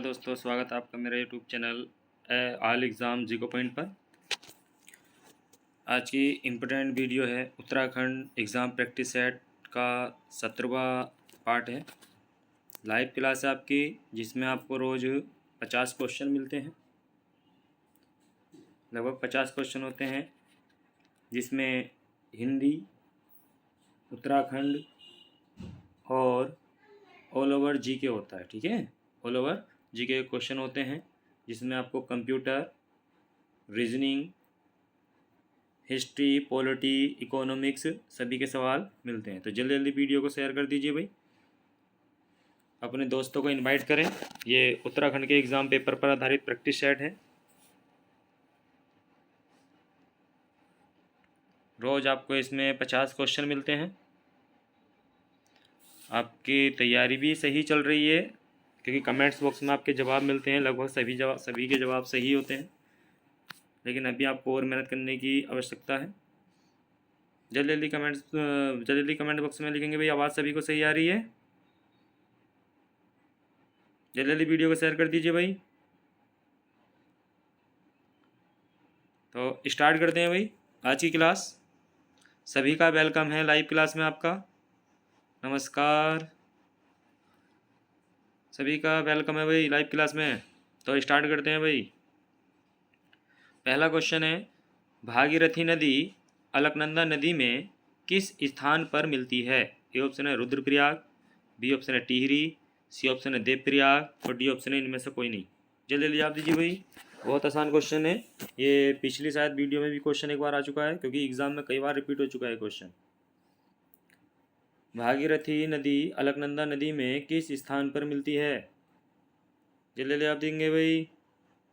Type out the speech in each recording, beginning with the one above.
Hello दोस्तों, स्वागत है आपका मेरा YouTube channel all exam zero point पर। आज की इम्पोर्टेंट वीडियो है उत्तराखंड एग्ज़ाम प्रैक्टिस सेट का 17वां पार्ट है। लाइव क्लास है आपकी, जिसमें आपको रोज़ 50 क्वेश्चन मिलते हैं। लगभग 50 क्वेश्चन होते हैं, जिसमें हिंदी, उत्तराखंड और ऑल ओवर जीके होता है। ठीक है, ऑल ओवर जीके क्वेश्चन होते हैं, जिसमें आपको computer, reasoning, history, polity, economics सभी के सवाल मिलते हैं। तो जल्दी जल्दी वीडियो को शेयर कर दीजिए भाई, अपने दोस्तों को इनवाइट करें। ये उत्तराखंड के एग्ज़ाम पेपर पर आधारित प्रैक्टिस सेट है। रोज़ आपको इसमें 50 क्वेश्चन मिलते हैं। आपकी तैयारी भी सही चल रही है, क्योंकि कमेंट्स बॉक्स में आपके जवाब मिलते हैं। लगभग सभी के जवाब सही होते हैं, लेकिन अभी आपको और मेहनत करने की आवश्यकता है। जल्दी जल्दी कमेंट बॉक्स में लिखेंगे भाई, आवाज़ सभी को सही आ रही है। जल्दी जल्दी वीडियो को शेयर कर दीजिए भाई। तो स्टार्ट करते हैं भाई आज की क्लास। सभी का वेलकम है लाइव क्लास में आपका। नमस्कार, सभी का वेलकम है भाई लाइव क्लास में। तो स्टार्ट करते हैं भाई। पहला क्वेश्चन है, भागीरथी नदी अलकनंदा नदी में किस स्थान पर मिलती है? ए ऑप्शन है रुद्रप्रयाग, बी ऑप्शन है टिहरी, सी ऑप्शन है देवप्रयाग और डी ऑप्शन है इनमें से कोई नहीं। जल्दी जल्दी आप दीजिए भाई। बहुत आसान क्वेश्चन है ये। पिछली शायद वीडियो में भी क्वेश्चन एक बार आ चुका है, क्योंकि एग्जाम में कई बार रिपीट हो चुका है क्वेश्चन। भागीरथी नदी अलकनंदा नदी में किस स्थान पर मिलती है? जल्दी जल्दी आप देंगे भाई।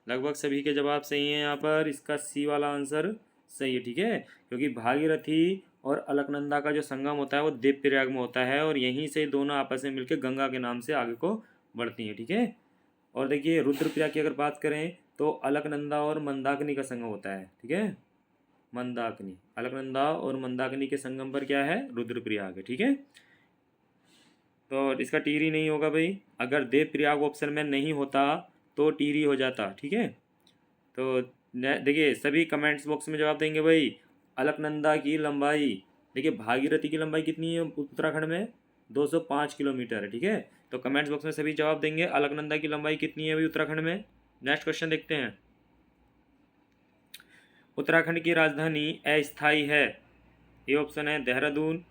लगभग सभी के जवाब सही हैं यहाँ पर। इसका सी वाला आंसर सही है। ठीक है, क्योंकि भागीरथी और अलकनंदा का जो संगम होता है वो देवप्रयाग में होता है, और यहीं से दोनों आपस में मिलकर गंगा के नाम से आगे को बढ़ती हैं। ठीक है, और देखिए रुद्रप्रयाग की अगर बात करें तो अलकनंदा और मंदाकिनी का संगम होता है। ठीक है, मंदाकिनी, अलकनंदा और मंदाकिनी के संगम पर क्या है? रुद्रप्रयाग है। ठीक है, तो इसका टिहरी नहीं होगा भाई। अगर देवप्रयाग ऑप्शन में नहीं होता तो टिहरी हो जाता। ठीक है, तो देखिए सभी कमेंट्स बॉक्स में जवाब देंगे भाई। अलकनंदा की लंबाई, देखिए भागीरथी की लंबाई कितनी है उत्तराखंड में? 205 किलोमीटर है। ठीक है, तो कमेंट्स बॉक्स में सभी जवाब देंगे अलकनंदा की लंबाई कितनी है भाई उत्तराखंड में। नेक्स्ट क्वेश्चन देखते हैं। उत्तराखंड की राजधानी अस्थायी है। ए ऑप्शन है देहरादून,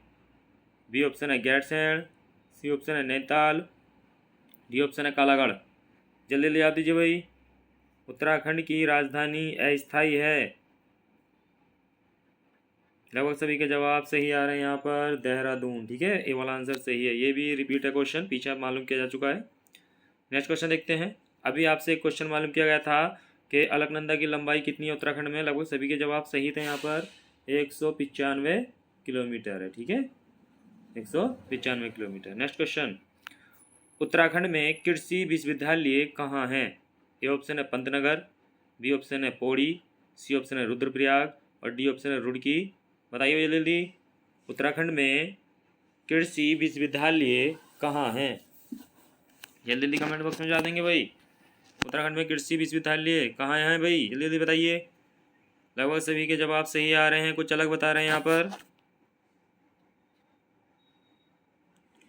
बी ऑप्शन है गैरसैंण, सी ऑप्शन है नैनीताल, डी ऑप्शन है कालागढ़। जल्दी जल्दी आप दीजिए भाई। उत्तराखंड की राजधानी अस्थायी है। लगभग सभी के जवाब सही आ रहे हैं यहाँ पर, देहरादून। ठीक है, ए वाला आंसर सही है। ये भी रिपीट है क्वेश्चन, पीछे मालूम किया जा चुका है। नेक्स्ट क्वेश्चन देखते हैं। अभी आपसे एक क्वेश्चन मालूम किया गया था कि अलकनंदा की लंबाई कितनी है उत्तराखंड में। लगभग सभी के जवाब सही थे यहाँ पर। 195 किलोमीटर है। ठीक है, 195 किलोमीटर। नेक्स्ट क्वेश्चन, उत्तराखंड में कृषि विश्वविद्यालय कहाँ है? ए ऑप्शन है पंतनगर, बी ऑप्शन है पौड़ी, सी ऑप्शन है रुद्रप्रयाग और डी ऑप्शन है रुड़की। बताइए जल्दी जल्दी। उत्तराखंड में कृषि विश्वविद्यालय कहाँ है? जल्दी जल्दी कमेंट बॉक्स में जा देंगे भाई। उत्तराखंड में कृषि विश्वविद्यालय कहाँ है भाई? जल्दी जल्दी बताइए। लगभग सभी के जवाब सही आ रहे हैं, कुछ अलग बता रहे हैं यहाँ पर।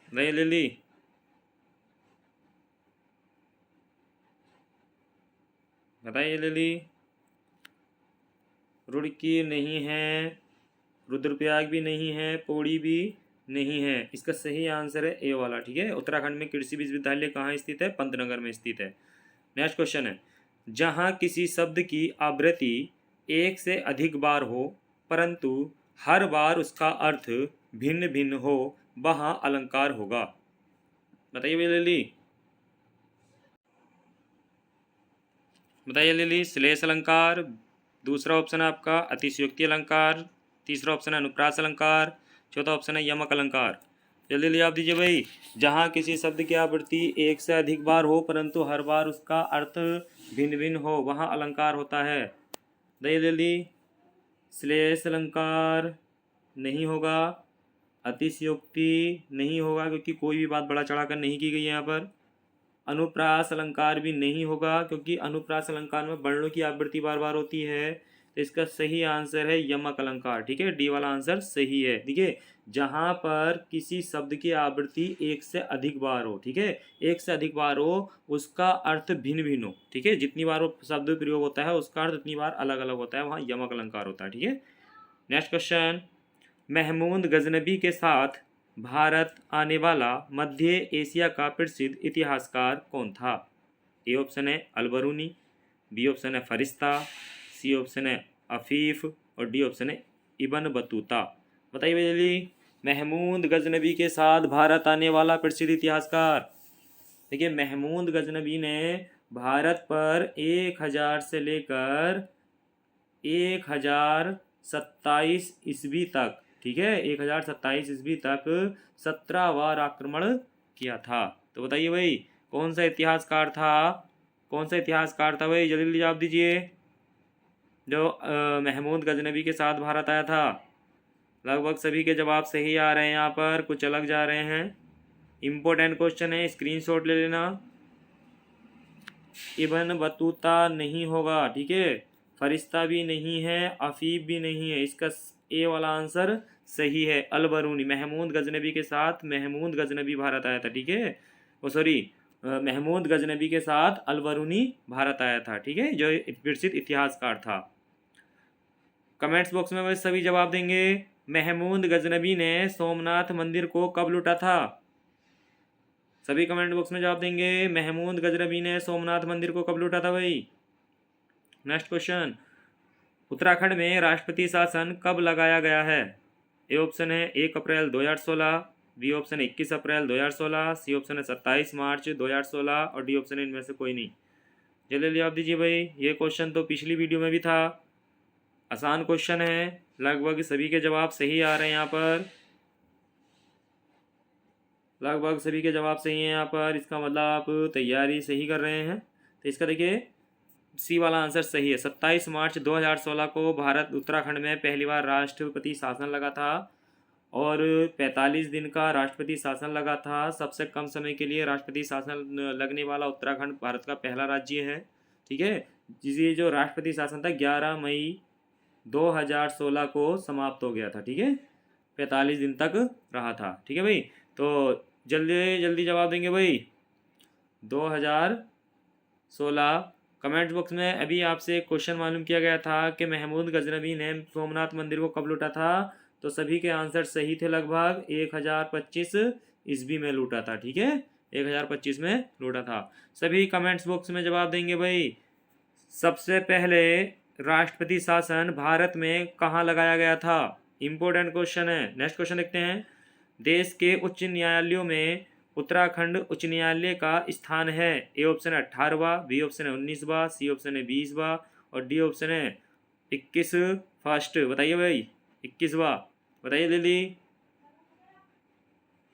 बताइए जल्दी। बताइए जल्दी। रुड़की नहीं है, रुद्रप्रयाग भी नहीं है, पौड़ी भी नहीं है। इसका सही आंसर है ए वाला। ठीक है, उत्तराखंड में कृषि विश्वविद्यालय कहाँ स्थित है? पंतनगर में स्थित है। नेक्स्ट क्वेश्चन है, जहाँ किसी शब्द की आवृत्ति एक से अधिक बार हो परंतु हर बार उसका अर्थ भिन्न भिन्न हो, वहाँ अलंकार होगा। बताइए जल्दी। बताइए जल्दी। श्लेष अलंकार, दूसरा ऑप्शन है आपका अतिशयोक्ति अलंकार, तीसरा ऑप्शन है अनुप्रास अलंकार, चौथा ऑप्शन है यमक अलंकार। जल्दी जल्दी आप दीजिए भाई। जहाँ किसी शब्द की आवृत्ति एक से अधिक बार हो परंतु हर बार उसका अर्थ भिन्न भिन्न हो, वहाँ अलंकार होता है। बताइए जल्दी। श्लेष अलंकार नहीं होगा, अतिशयोक्ति नहीं होगा, क्योंकि कोई भी बात बड़ा चढ़ाकर नहीं की गई है यहाँ पर। अनुप्रास अलंकार भी नहीं होगा, क्योंकि अनुप्रास अलंकार में वर्णों की आवृत्ति बार बार होती है। तो इसका सही आंसर है यमक अलंकार। ठीक है, डी वाला आंसर सही है। ठीक है, जहां पर किसी शब्द की आवृत्ति एक से अधिक बार हो, ठीक है, एक से अधिक बार हो, उसका अर्थ भिन्न भिन्न हो, ठीक है, जितनी बार वो शब्द प्रयोग होता है उसका अर्थ उतनी बार अलग अलग होता है, वहाँ यमक अलंकार होता है। ठीक है, नेक्स्ट क्वेश्चन, महमूद गजनबी के साथ भारत आने वाला मध्य एशिया का प्रसिद्ध इतिहासकार कौन था? ए ऑप्शन है अलबरूनी, बी ऑप्शन है फरिश्ता, सी ऑप्शन है अफीफ और डी ऑप्शन है इब्न बतूता। बताइए भाई जल्दी, महमूद गजनबी के साथ भारत आने वाला प्रसिद्ध इतिहासकार। देखिए, महमूद गजनबी ने भारत पर 1000 से लेकर 1027 ईस्वी तक, ठीक है, 1027 ईस्वी तक 17 बार आक्रमण किया था। तो बताइए भाई कौन सा इतिहासकार था, कौन सा इतिहासकार था भाई, जल्दी जल्दी जवाब दीजिए, जो महमूद गजनबी के साथ भारत आया था। लगभग सभी के जवाब सही आ रहे हैं, यहाँ पर कुछ अलग जा रहे हैं। इम्पोर्टेंट क्वेश्चन है, स्क्रीनशॉट ले लेना। इब्न बतूता नहीं होगा, ठीक है, फरिश्ता भी नहीं है, अफीफ भी नहीं है, इसका ए वाला आंसर सही है अलबरूनी। महमूद गजनबी के साथ महमूद गजनबी भारत आया था, ठीक है, वो सॉरी महमूद गजनबी के साथ अलबरूनी भारत आया था, ठीक है, जो प्रसिद्ध इतिहासकार था। कमेंट्स बॉक्स में वह सभी जवाब देंगे। महमूद गजनबी ने सोमनाथ मंदिर को कब लूटा था? सभी कमेंट बॉक्स में जवाब देंगे। महमूद गजनबी ने सोमनाथ मंदिर को कब लूटा था भाई? नेक्स्ट क्वेश्चन, उत्तराखंड में राष्ट्रपति शासन कब लगाया गया है? ए ऑप्शन है 1 अप्रैल 2016, बी ऑप्शन है 21 अप्रैल 2016, सी ऑप्शन है 27 मार्च 2016 और डी ऑप्शन है इनमें से कोई नहीं। जल्दी जवाब दीजिए भाई, ये क्वेश्चन तो पिछली वीडियो में भी था, आसान क्वेश्चन है, लगभग सभी के जवाब सही आ रहे हैं यहाँ पर, लगभग सभी के जवाब सही हैं यहाँ पर, इसका मतलब आप तैयारी सही कर रहे हैं। तो इसका देखिए सी वाला आंसर सही है। 27 मार्च 2016 को भारत उत्तराखंड में पहली बार राष्ट्रपति शासन लगा था और 45 दिन का राष्ट्रपति शासन लगा था। सबसे कम समय के लिए राष्ट्रपति शासन लगने वाला उत्तराखंड भारत का पहला राज्य है, ठीक है। जिसे जो राष्ट्रपति शासन था 11 मई 2016 को समाप्त हो गया था, ठीक है, 45 दिन तक रहा था, ठीक है भाई। तो जल्दी जल्दी जवाब देंगे भाई 2016। कमेंट बॉक्स में अभी आपसे क्वेश्चन मालूम किया गया था कि महमूद गजनबी ने सोमनाथ मंदिर को कब लूटा था, तो सभी के आंसर सही थे, लगभग 1025 ईस्वी में लूटा था, ठीक है, 1025 में लूटा था। सभी कमेंट्स बॉक्स में जवाब देंगे भाई। सबसे पहले राष्ट्रपति शासन भारत में कहाँ लगाया गया था? इंपॉर्टेंट क्वेश्चन है। नेक्स्ट क्वेश्चन देखते हैं, देश के उच्च न्यायालयों में उत्तराखंड उच्च न्यायालय का स्थान है। ए ऑप्शन है 18वां, बी ऑप्शन है 19वां, सी ऑप्शन है 20वां और डी ऑप्शन है 21 फर्स्ट। बताइए भाई 21वां, बताइए जल्दी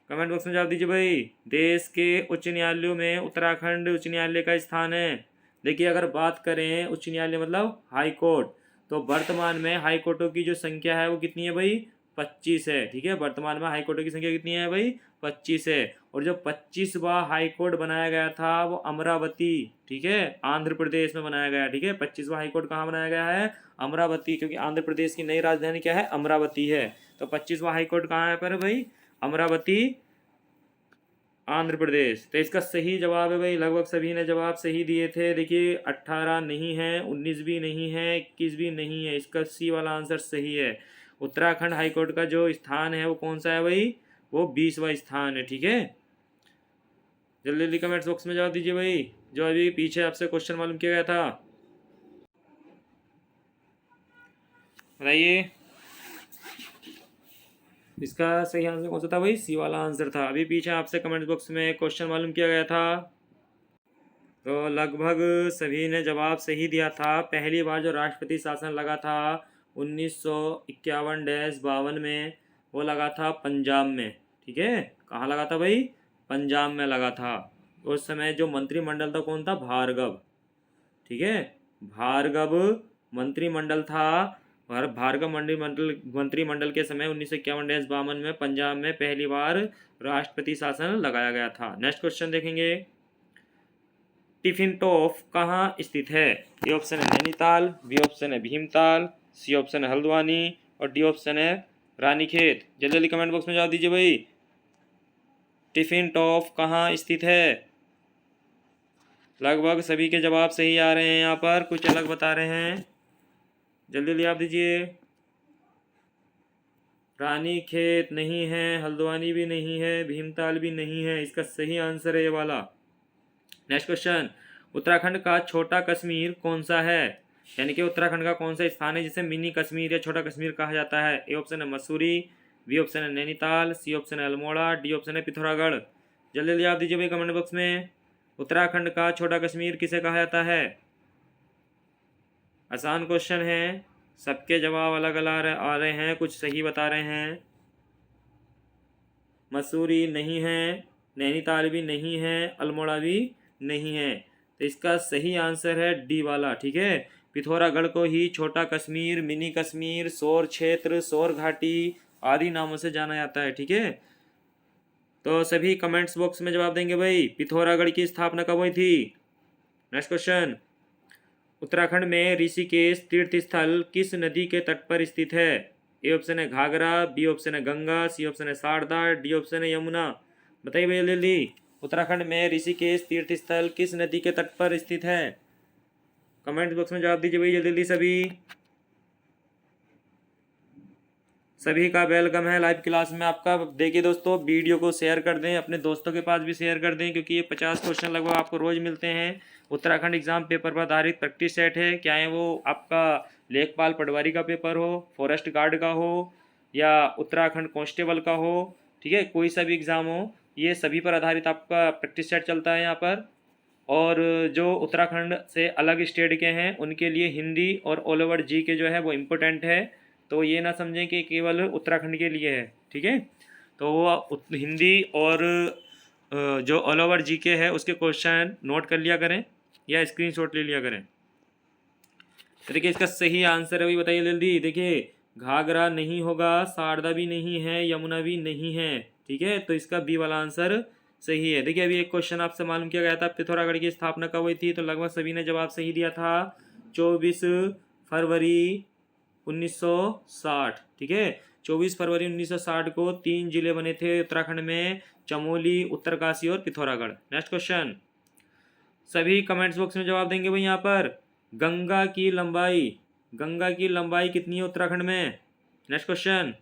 कमेंट बॉक्स में जवाब दीजिए भाई। देश के उच्च न्यायालयों में उत्तराखंड उच्च न्यायालय का स्थान है। देखिए अगर बात करें उच्च न्यायालय मतलब हाई कोर्ट, तो वर्तमान में हाई कोर्टों की जो संख्या है वो कितनी है भाई? 25 है, ठीक है, वर्तमान में हाई कोर्टों की संख्या कितनी है भाई? 25 है। और जो 25वां हाई कोर्ट बनाया गया था वो अमरावती, ठीक है, आंध्र प्रदेश में बनाया गया, ठीक है। 25वां हाई कोर्ट कहाँ बनाया गया है? अमरावती, क्योंकि आंध्र प्रदेश की नई राजधानी क्या है? अमरावती है। तो 25वां हाई कोर्ट कहाँ है पर भाई? अमरावती, आंध्र प्रदेश। तो इसका सही जवाब है भाई, लगभग सभी ने जवाब सही दिए थे। देखिए 18 नहीं है, 19 भी नहीं है, 21 भी नहीं है, इसका सी वाला आंसर सही है। उत्तराखंड हाईकोर्ट का जो स्थान है वो कौन सा है भाई? वो 20वां स्थान है, ठीक है। जल्दी जल्दी कमेंट्स बॉक्स में जवाब दीजिए भाई, जो अभी पीछे आपसे क्वेश्चन मालूम किया गया था, बताइए इसका सही आंसर कौन सा था भाई? सी वाला आंसर था। अभी पीछे आपसे कमेंट बॉक्स में क्वेश्चन मालूम किया गया था, तो लगभग सभी ने जवाब सही दिया था। पहली बार जो राष्ट्रपति शासन लगा था 1951-52 में, वो लगा था पंजाब में, ठीक है। कहाँ लगा था भाई? पंजाब में लगा था। उस समय जो मंत्रिमंडल था कौन था? भार्गव, ठीक है, भार्गव मंत्रिमंडल था। भार्गव मंत्रिमंडल के समय 1951-52 में पंजाब में पहली बार राष्ट्रपति शासन लगाया गया था। नेक्स्ट क्वेश्चन देखेंगे, टिफिन टॉप कहाँ स्थित है? ए ऑप्शन है नैनीताल, बी ऑप्शन है भीमताल, सी ऑप्शन है हल्द्वानी और डी ऑप्शन है रानीखेत। जल्दी जल्दी कमेंट बॉक्स में जवाब दीजिए भाई। टिफिन टॉप कहाँ स्थित है? लगभग सभी के जवाब सही आ रहे हैं, यहाँ पर कुछ अलग बता रहे हैं। जल्दी जल्दी आप दीजिए। रानीखेत नहीं है, हल्द्वानी भी नहीं है, भीमताल भी नहीं है, इसका सही आंसर है ये वाला। नेक्स्ट क्वेश्चन, उत्तराखंड का छोटा कश्मीर कौन सा है? यानी कि उत्तराखंड का कौन सा स्थान है जिसे मिनी कश्मीर या छोटा कश्मीर कहा जाता है? ए ऑप्शन है मसूरी, बी ऑप्शन है नैनीताल, सी ऑप्शन है अल्मोड़ा, डी ऑप्शन है पिथौरागढ़। जल्दी जल्दी आप दीजिए भाई कमेंट बॉक्स में। उत्तराखंड का छोटा कश्मीर किसे कहा जाता है? आसान क्वेश्चन है, सबके जवाब अलग अलग आ रहे हैं, कुछ सही बता रहे हैं। मसूरी नहीं है, नैनीताल भी नहीं है, अल्मोड़ा भी नहीं है, तो इसका सही आंसर है डी वाला। ठीक है, पिथौरागढ़ को ही छोटा कश्मीर, मिनी कश्मीर, सौर क्षेत्र, सौर घाटी आदि नामों से जाना जाता है। ठीक है, तो सभी कमेंट्स बॉक्स में जवाब देंगे भाई। पिथौरागढ़ की स्थापना कब हुई थी? नेक्स्ट क्वेश्चन, उत्तराखंड में ऋषिकेश तीर्थ स्थल किस नदी के तट पर स्थित है? ए ऑप्शन है घाघरा, बी ऑप्शन है गंगा, सी ऑप्शन है शारदा, डी ऑप्शन है यमुना। बताइए भैया जल्दी, उत्तराखंड में ऋषिकेश तीर्थ स्थल किस नदी के तट पर स्थित है? कमेंट बॉक्स में जवाब दीजिए भैया जल्दी जल्दी सभी का वेलकम है लाइव क्लास में आपका। देखिए दोस्तों, वीडियो को शेयर कर दें, अपने दोस्तों के पास भी शेयर कर दें, क्योंकि ये 50 क्वेश्चन लगभग आपको रोज मिलते हैं। उत्तराखंड एग्जाम पेपर पर आधारित प्रैक्टिस सेट है, क्या है वो आपका लेखपाल पटवारी का पेपर हो, फॉरेस्ट गार्ड का हो या उत्तराखंड कांस्टेबल का हो, ठीक है, कोई सा भी एग्ज़ाम हो, ये सभी पर आधारित आपका प्रैक्टिस सेट चलता है यहाँ पर। और जो उत्तराखंड से अलग स्टेट के हैं उनके लिए हिंदी और ऑल ओवर जी के जो है वो इम्पोर्टेंट है, तो ये ना समझें कि केवल उत्तराखंड के लिए है। ठीक है, तो वो हिंदी और जो ऑल ओवर जी के है उसके क्वेश्चन नोट कर लिया करें या स्क्रीनशॉट ले लिया करें। तो देखिए इसका सही आंसर है, वही बताइए जल्दी। देखिए घाघरा नहीं होगा, शारदा भी नहीं है, यमुना भी नहीं है। ठीक है, तो इसका बी वाला आंसर सही है। देखिए अभी एक क्वेश्चन आपसे मालूम किया गया था, पिथौरागढ़ की स्थापना कब हुई थी, तो लगभग सभी ने जवाब सही दिया था, 24 फरवरी 1960। ठीक है, 24 फरवरी 1960 को 3 जिले बने थे उत्तराखंड में, चमोली, उत्तरकाशी और पिथौरागढ़। नेक्स्ट क्वेश्चन, सभी कमेंट्स बॉक्स में जवाब देंगे भाई। यहाँ पर गंगा की लंबाई कितनी है उत्तराखंड में? नेक्स्ट क्वेश्चन,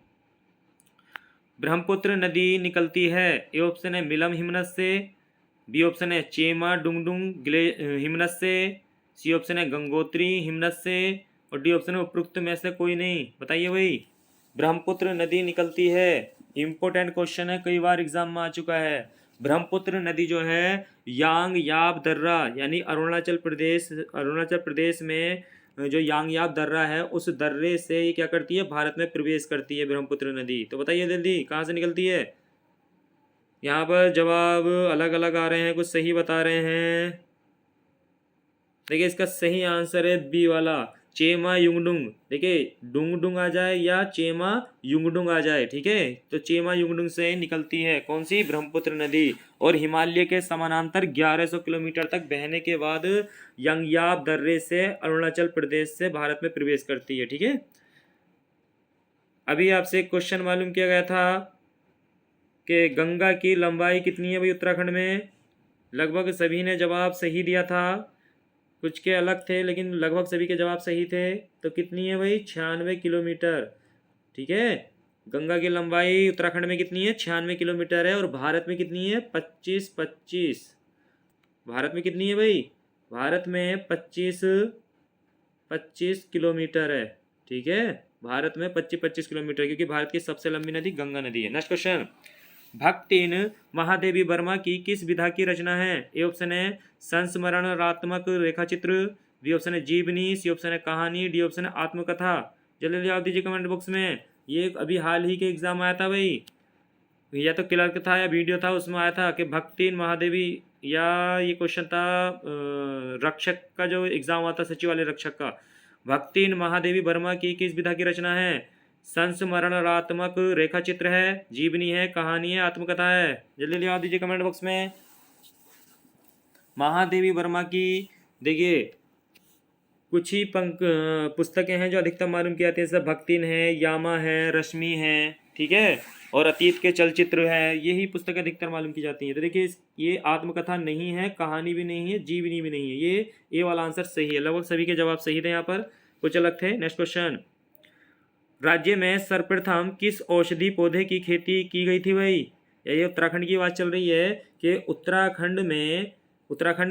ब्रह्मपुत्र नदी निकलती है, ए ऑप्शन है मिलम हिमनद से, बी ऑप्शन है चेमा डुंगडुंग हिमनद से, सी ऑप्शन है गंगोत्री हिमनद से और डी ऑप्शन है उपरोक्त में से कोई नहीं। बताइए भाई, ब्रह्मपुत्र नदी निकलती है, इंपॉर्टेंट क्वेश्चन है, कई बार एग्जाम में आ चुका है। ब्रह्मपुत्र नदी जो है यांग याब दर्रा, यानी अरुणाचल प्रदेश में जो यांग याब दर्रा है उस दर्रे से ये क्या करती है, भारत में प्रवेश करती है ब्रह्मपुत्र नदी। तो बताइए जल्दी कहाँ से निकलती है? यहाँ पर जवाब अलग अलग आ रहे हैं, कुछ सही बता रहे हैं। देखिए इसका सही आंसर है बी वाला, चेमा युंगडुंग। देखिए डुंगडुंग आ जाए या चेमा युंगडुंग आ जाए, ठीक है, तो चेमा युंगडुंग से निकलती है कौन सी, ब्रह्मपुत्र नदी, और हिमालय के समानांतर 1100 किलोमीटर तक बहने के बाद यांगयाब दर्रे से अरुणाचल प्रदेश से भारत में प्रवेश करती है। ठीक है, अभी आपसे एक क्वेश्चन मालूम किया गया था कि गंगा की लंबाई कितनी है भाई उत्तराखंड में। लगभग सभी ने जवाब सही दिया था, कुछ के अलग थे लेकिन लगभग सभी के जवाब सही थे। तो कितनी है भाई, 96 किलोमीटर। ठीक है, गंगा की लंबाई उत्तराखंड में कितनी है, 96 किलोमीटर है, और भारत में कितनी है, 25 भारत में कितनी है भाई, भारत में 25 किलोमीटर है। ठीक है, भारत में 25 किलोमीटर, क्योंकि भारत की सबसे लंबी नदी गंगा नदी है। नेक्स्ट क्वेश्चन, भक्तिन महादेवी वर्मा की किस विधा की रचना है? ए ऑप्शन है संस्मरणात्मक रेखाचित्र, बी ऑप्शन है जीवनी, सी ऑप्शन है कहानी, डी ऑप्शन है आत्मकथा। जल्दी जवाब दीजिए कमेंट बॉक्स में। ये अभी हाल ही के एग्जाम आया था भाई, या तो क्लर्क था या वीडियो था, उसमें आया था कि भक्तिन महादेवी, या ये क्वेश्चन था रक्षक का जो एग्जाम हुआ था सचिवालय रक्षक का। भक्तिन महादेवी वर्मा की किस विधा की रचना है? संस्मरणात्मक रेखा चित्र है, जीवनी है, कहानी है, आत्मकथा है। जल्दी जवाब दीजिए कमेंट बॉक्स में। महादेवी वर्मा की देखिए कुछ ही पुस्तकें हैं जो अधिकतम मालूम की जाती है, जैसे भक्तिन है, यामा है, रश्मि है, ठीक है, और अतीत के चलचित्र है, यही पुस्तक अधिकतर मालूम की जाती हैं। तो देखिए ये आत्मकथा नहीं है, कहानी भी नहीं है, जीवनी भी नहीं है, ये वाला आंसर सही है। लगभग सभी के जवाब सही थे, यहाँ पर कुछ अलग थे। नेक्स्ट क्वेश्चन, राज्य में सर्वप्रथम किस औषधि पौधे की खेती की गई थी भाई? ये उत्तराखंड की बात चल रही है कि उत्तराखंड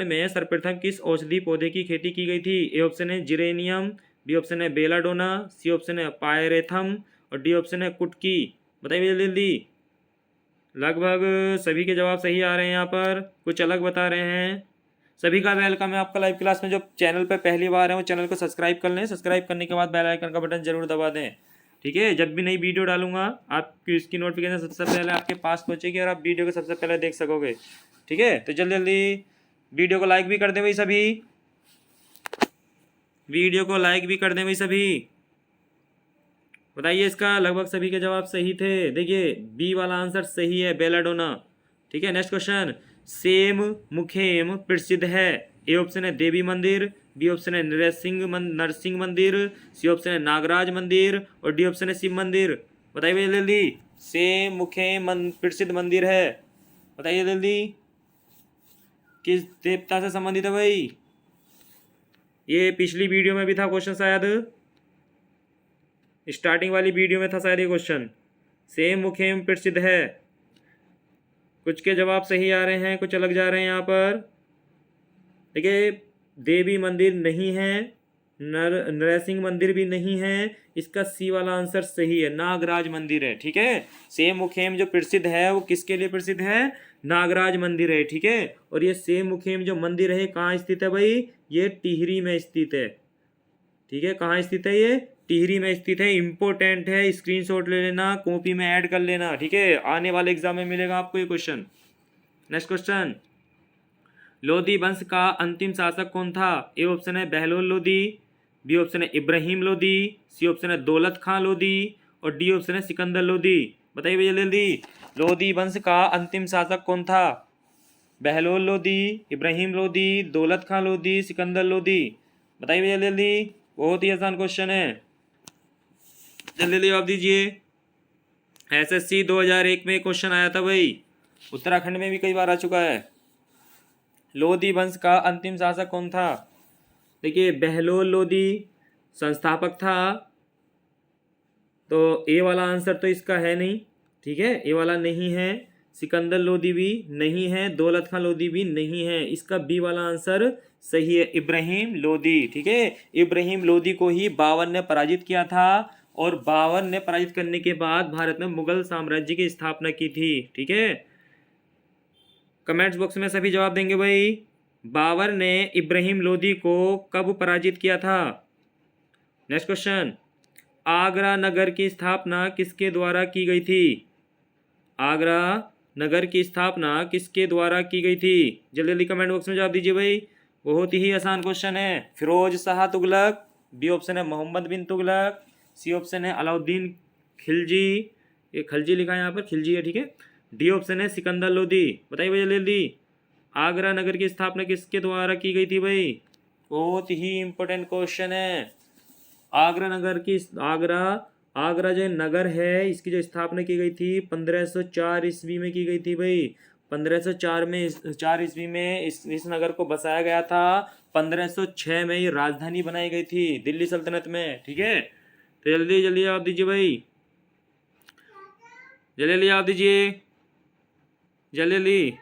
में सर्वप्रथम किस औषधि पौधे की खेती की गई थी? ए ऑप्शन है जिरेनियम, बी ऑप्शन है बेलाडोना, सी ऑप्शन है पायरेथम और डी ऑप्शन है कुटकी। बताइए जल्दी। लगभग सभी के जवाब सही आ रहे हैं, यहाँ पर कुछ अलग बता रहे हैं। सभी का वेलकम है आपका लाइव क्लास में। जो चैनल पर पहली बार है वो चैनल को सब्सक्राइब कर लें, सब्सक्राइब करने के बाद बेल आइकन का बटन जरूर दबा दें, ठीक है। जब भी नई वीडियो डालूंगा आपकी इसकी नोटिफिकेशन सबसे पहले आपके पास पहुंचेगी और आप वीडियो को सबसे पहले देख सकोगे, ठीक है। तो जल्दी जल्दी वीडियो को लाइक भी कर दें भाई सभी, वीडियो को लाइक भी कर दें भाई सभी। बताइए इसका लगभग सभी के जवाब सही थे। देखिए बी वाला आंसर सही है, बेलाडोना, ठीक है। नेक्स्ट क्वेश्चन, सेम मुखेम प्रसिद्ध है? ए ऑप्शन है देवी मंदिर, बी ऑप्शन है नरसिंह मंदिर, सी ऑप्शन है नागराज मंदिर और डी ऑप्शन है शिव मंदिर। बताइए जल्दी। सेम मुखेम प्रसिद्ध मंदिर है, बताइए जल्दी, किस देवता से संबंधित है भाई? ये पिछली वीडियो में भी था क्वेश्चन, शायद स्टार्टिंग वाली वीडियो में था शायद ये क्वेश्चन। सेम मुखेम प्रसिद्ध है, कुछ के जवाब सही आ रहे हैं, कुछ अलग जा रहे हैं यहाँ पर। देखिए देवी मंदिर नहीं है, नरसिंह मंदिर भी नहीं है, इसका सी वाला आंसर सही है, नागराज मंदिर है, ठीक है। सेम मुखेम जो प्रसिद्ध है वो किसके लिए प्रसिद्ध है? नागराज मंदिर है, ठीक है। और ये सेम मुखेम जो मंदिर है कहाँ स्थित है भाई? ये टिहरी में स्थित है, ठीक है। कहाँ स्थित है? ये टिहरी में स्थित है। इंपॉर्टेंट है, स्क्रीनशॉट ले लेना, कॉपी में ऐड कर लेना, ठीक है। आने वाले एग्जाम में मिलेगा आपको ये क्वेश्चन। नेक्स्ट क्वेश्चन, लोधी वंश का अंतिम शासक कौन था? ए ऑप्शन है बहलोल लोधी, बी ऑप्शन है इब्राहिम लोधी, सी ऑप्शन है दौलत खां लोधी और डी ऑप्शन है सिकंदर लोधी। बताइए भैया जल्दी, लोधी वंश का अंतिम शासक कौन था? बहलोल लोधी, इब्राहिम लोधी, दौलत खां लोधी, सिकंदर लोधी। बताइए भैया जल्दी, बहुत ही आसान क्वेश्चन है, जल्दी जवाब दीजिए। SSC 2001 में क्वेश्चन आया था भाई, उत्तराखंड में भी कई बार आ चुका है। लोधी वंश का अंतिम शासक कौन था? देखिए बहलोल लोधी संस्थापक था, तो ए वाला आंसर तो इसका है नहीं, ठीक है, ए वाला नहीं है। सिकंदर लोधी भी नहीं है, दौलत खां लोधी भी नहीं है, इसका बी वाला आंसर सही है, इब्राहिम लोधी, ठीक है। इब्राहिम लोधी को ही बाबर ने पराजित किया था और बाबर ने पराजित करने के बाद भारत में मुगल साम्राज्य की स्थापना की थी, ठीक है। कमेंट्स बॉक्स में सभी जवाब देंगे भाई। बाबर ने इब्राहिम लोधी को कब पराजित किया था? नेक्स्ट क्वेश्चन, आगरा नगर की स्थापना किसके द्वारा की गई थी? आगरा नगर की स्थापना किसके द्वारा की गई थी? जल्दी जल्दी कमेंट बॉक्स में जवाब दीजिए भाई, बहुत ही आसान क्वेश्चन है। फिरोज शाह तुगलक, बी ऑप्शन है मोहम्मद बिन तुगलक, सी ऑप्शन है अलाउद्दीन खिलजी, ये खिलजी लिखा है यहाँ पर, खिलजी है, ठीक है। डी ऑप्शन है सिकंदर लोधी। बताइए भाई जल्दी, आगरा नगर की स्थापना किसके द्वारा की गई थी भाई? बहुत ही इंपॉर्टेंट क्वेश्चन है। आगरा जो नगर है इसकी जो स्थापना की गई थी 1504 ईस्वी में की गई थी भाई। 1504 ईस्वी में इस नगर को बसाया गया था। 1506 में ये राजधानी बनाई गई थी दिल्ली सल्तनत में, ठीक है। तो जल्दी जल्दी आप दीजिए भाई, जल्दी जल्दी आप दीजिए, जल्दी जल्दी।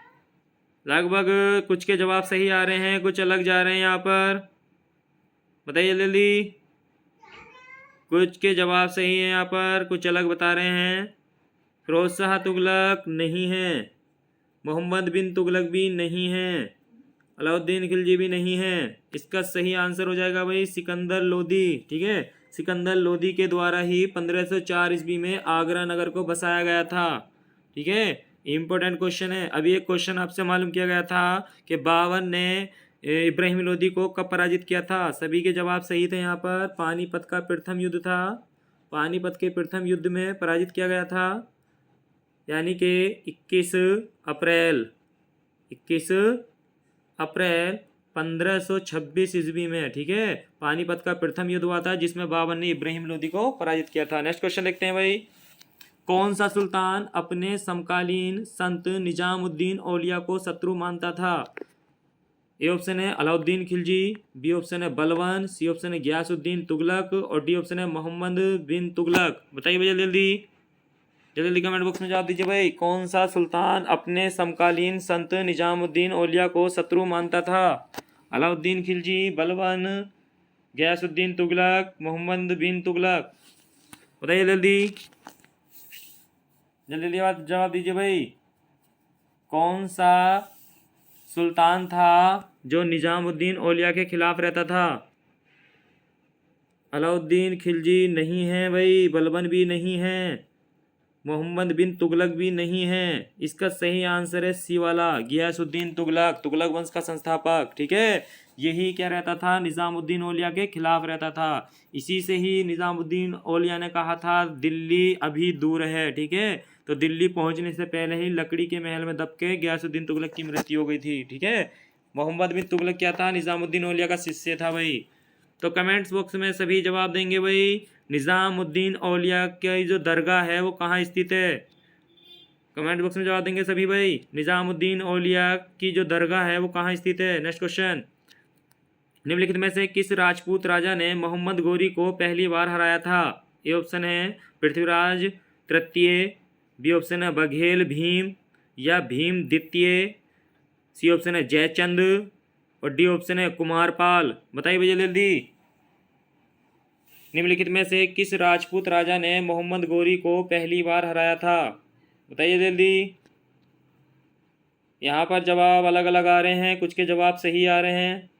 लगभग कुछ के जवाब सही आ रहे हैं, कुछ अलग जा रहे हैं यहाँ पर। बताइए जल्दी, कुछ के जवाब सही है यहाँ पर, कुछ अलग बता रहे हैं। फिरोज शाह तुगलक नहीं है, मोहम्मद बिन तुगलक भी नहीं है, अलाउद्दीन खिलजी भी नहीं है। इसका सही आंसर हो जाएगा भाई सिकंदर लोधी, ठीक है। सिकंदर लोधी के द्वारा ही 1504 ईस्वी में आगरा नगर को बसाया गया था, ठीक है। इंपॉर्टेंट क्वेश्चन है। अभी एक क्वेश्चन आपसे मालूम किया गया था कि बाबर ने इब्राहिम लोधी को कब पराजित किया था? सभी के जवाब सही थे यहाँ पर। पानीपत का प्रथम युद्ध था, पानीपत के प्रथम युद्ध में पराजित किया गया था, यानी कि 21 अप्रैल 1526 ईस्वी में, ठीक है। पानीपत का प्रथम युद्ध हुआ था जिसमें बाबर ने इब्राहिम लोदी को पराजित किया था। नेक्स्ट क्वेश्चन देखते हैं भाई। कौन सा सुल्तान अपने समकालीन संत निजामुद्दीन औलिया को शत्रु मानता था? ए ऑप्शन है अलाउद्दीन खिलजी, बी ऑप्शन है बलवन, सी ऑप्शन है गयासुद्दीन तुगलक और डी ऑप्शन है मोहम्मद बिन तुगलक। बताइए भैया जल्दी जल्दी कमेंट बॉक्स में जवाब दीजिए भाई। कौन सा सुल्तान अपने समकालीन संत निजामुद्दीन औलिया को शत्रु मानता था? अलाउद्दीन खिलजी, बलवन, गयासुद्दीन तुगलक, मोहम्मद बिन तुगलक। बताइए जल्दी जल्दी जवाब दीजिए भाई। कौन सा सुल्तान था जो निजामुद्दीन औलिया के खिलाफ रहता था? अलाउद्दीन खिलजी नहीं है भाई, बलबन भी नहीं है, मोहम्मद बिन तुगलक भी नहीं है। इसका सही आंसर है सी वाला, गियासुद्दीन तुगलक, तुगलक वंश का संस्थापक, ठीक है। यही क्या रहता था, निजामुद्दीन औलिया के खिलाफ रहता था। इसी से ही निजामुद्दीन औलिया ने कहा था दिल्ली अभी दूर है, ठीक है। तो दिल्ली पहुंचने से पहले ही लकड़ी के महल में दब के गियासुद्दीन तुगलक की मृत्यु हो गई थी, ठीक है। मोहम्मद बिन तुगलक क्या था, निजामुद्दीन औलिया का शिष्य था भाई। तो कमेंट्स बॉक्स में सभी जवाब देंगे भाई। निजामुद्दीन औलिया की जो दरगाह है वो कहाँ स्थित है? कमेंट बॉक्स में जवाब देंगे सभी भाई। निजामुद्दीन औलिया की जो दरगाह है वो कहाँ स्थित है? Next question. निम्नलिखित में से किस राजपूत राजा ने मोहम्मद गोरी को पहली बार हराया था? ए ऑप्शन है पृथ्वीराज तृतीय, बी ऑप्शन है बघेल भीम या भीम द्वितीय, सी ऑप्शन है जयचंद और डी ऑप्शन है कुमारपाल। बताइए भैया जल्दी। निम्नलिखित में से किस राजपूत राजा ने मोहम्मद गोरी को पहली बार हराया था? बताइए जल्दी। यहाँ पर जवाब अलग अलग आ रहे हैं, कुछ के जवाब सही आ रहे हैं,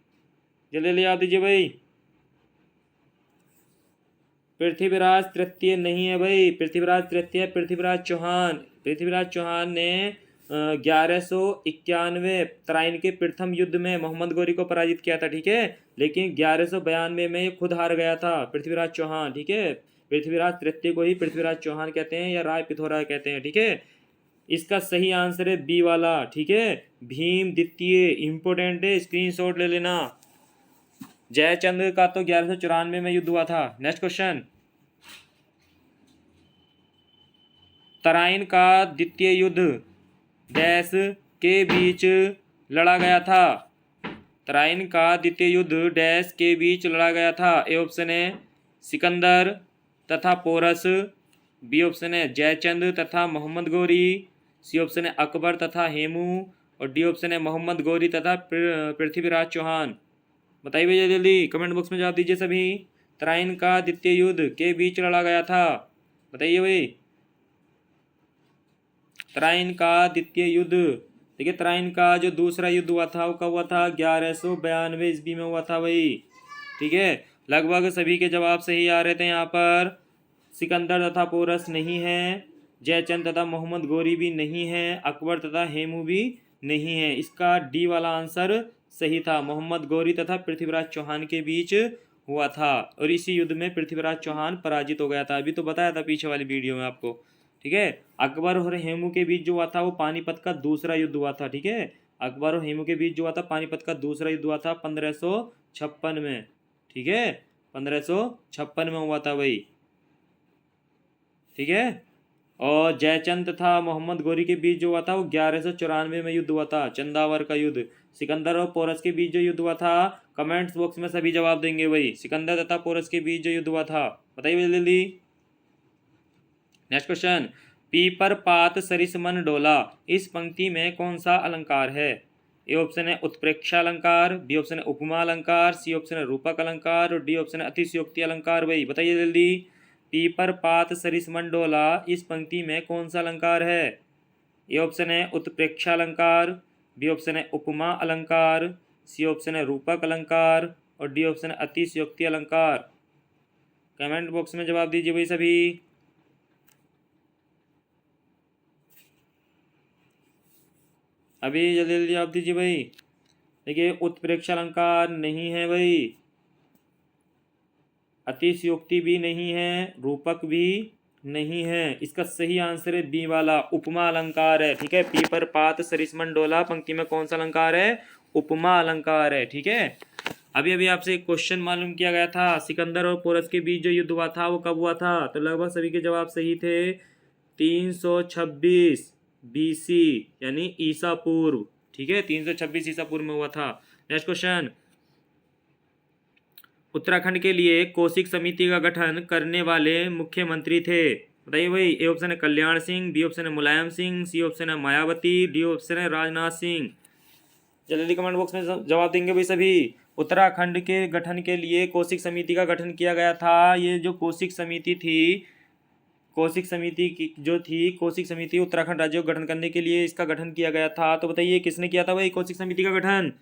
जल्दी जल्दी याद दीजिए भाई। पृथ्वीराज तृतीय नहीं है भाई, पृथ्वीराज तृतीय पृथ्वीराज चौहान। पृथ्वीराज चौहान ने 1191 तराइन के प्रथम युद्ध में मोहम्मद गोरी को पराजित किया था, ठीक है। लेकिन 1192 में ये खुद हार गया था पृथ्वीराज चौहान, ठीक है। पृथ्वीराज तृतीय को ही पृथ्वीराज चौहान कहते हैं या राय पिथौरा कहते हैं, ठीक है। इसका सही आंसर है बी वाला, ठीक है, भीम द्वितीय। इंपोर्टेंट है, स्क्रीनशॉट ले लेना। जयचंद का तो 1194 में युद्ध हुआ था। Next question. तराइन का द्वितीय युद्ध डैश के बीच लड़ा गया था? तराइन का द्वितीय युद्ध डैश के बीच लड़ा गया था? ए ऑप्शन है सिकंदर तथा पोरस, बी ऑप्शन है जयचंद तथा मोहम्मद गोरी, सी ऑप्शन है अकबर तथा हेमू और डी ऑप्शन है मोहम्मद गोरी तथा पृथ्वीराज चौहान। बताइए भैया जल्दी कमेंट बॉक्स में जवाब दीजिए सभी। तराइन का द्वितीय युद्ध के बीच लड़ा गया था, बताइए भाई। तराइन का द्वितीय युद्ध, देखिए तराइन का जो दूसरा युद्ध हुआ था वो कब हुआ था? 1192 ईस्वी में हुआ था भाई, ठीक है। लगभग सभी के जवाब सही आ रहे थे। यहाँ पर सिकंदर तथा पोरस नहीं है, जयचंद तथा मोहम्मद गोरी भी नहीं है, अकबर तथा हेमू भी नहीं है। इसका डी वाला आंसर सही था, मोहम्मद गोरी तथा पृथ्वीराज चौहान के बीच हुआ था और इसी युद्ध में पृथ्वीराज चौहान पराजित हो गया था। अभी तो बताया था पीछे वाली वीडियो में आपको, ठीक है। अकबर और हेमू के बीच जो हुआ था वो पानीपत का दूसरा युद्ध हुआ था, ठीक है। अकबर और हेमू के बीच जो हुआ था पानीपत का दूसरा युद्ध हुआ था 1556 में, ठीक है। 1556 में हुआ था भाई, ठीक है। और जयचंद तथा मोहम्मद गोरी के बीच जो हुआ था वो 1194 में युद्ध हुआ था, चंदावर का युद्ध। सिकंदर और पोरस के बीच जो युद्ध हुआ था, कमेंट्स बॉक्स में सभी जवाब देंगे भाई। सिकंदर तथा पोरस के बीच जो युद्ध हुआ था, बताइए जल्दी। Next question. पीपर पात सरिसमन डोला, इस पंक्ति में कौन सा अलंकार है? ए ऑप्शन है उत्प्रेक्षा अलंकार, बी ऑप्शन है उपमा अलंकार, सी ऑप्शन है रूपक अलंकार और डी ऑप्शन है अतिशयोक्ति अलंकार भाई। बताइए जल्दी। पीपर पात सरिसमन डोला, इस पंक्ति में कौन सा अलंकार है? ए ऑप्शन है उत्प्रेक्षा अलंकार, बी ऑप्शन है उपमा अलंकार, सी ऑप्शन है रूपक अलंकार और डी ऑप्शन है अतिशयोक्ति अलंकार। कमेंट बॉक्स में जवाब दीजिए भाई सभी। अभी जल्दी जल्दी जवाब दीजिए भाई। देखिए उत्प्रेक्षा अलंकार नहीं है भाई, अतिशयोक्ति भी नहीं है, रूपक भी नहीं है। इसका सही आंसर है बी वाला, उपमा अलंकार है, ठीक है। पीपर पात सरिसमन डोला पंक्ति में कौन सा अलंकार है? उपमा अलंकार है, ठीक है। अभी अभी आपसे एक क्वेश्चन मालूम किया गया था, सिकंदर और पोरस के बीच जो युद्ध हुआ था वो कब हुआ था, तो लगभग सभी के जवाब सही थे। 326 BC यानी ईसा पूर्व, ठीक है, 326 ईसा पूर्व में हुआ था। नेक्स्ट क्वेश्चन, उत्तराखंड के लिए कौशिक समिति का गठन करने वाले मुख्यमंत्री थे, बताइए भाई। ए ऑप्शन है कल्याण सिंह, बी ऑप्शन है मुलायम सिंह, सी ऑप्शन है मायावती, डी ऑप्शन है राजनाथ सिंह। जल्दी कमेंट बॉक्स में जवाब देंगे भाई सभी। उत्तराखंड के गठन के लिए कौशिक समिति का गठन किया गया था। ये जो कौशिक समिति थी, कौशिक समिति की जो थी, कौशिक समिति उत्तराखंड राज्य को गठन करने के लिए इसका गठन किया गया था। तो बताइए किसने किया था भाई कौशिक समिति का गठन,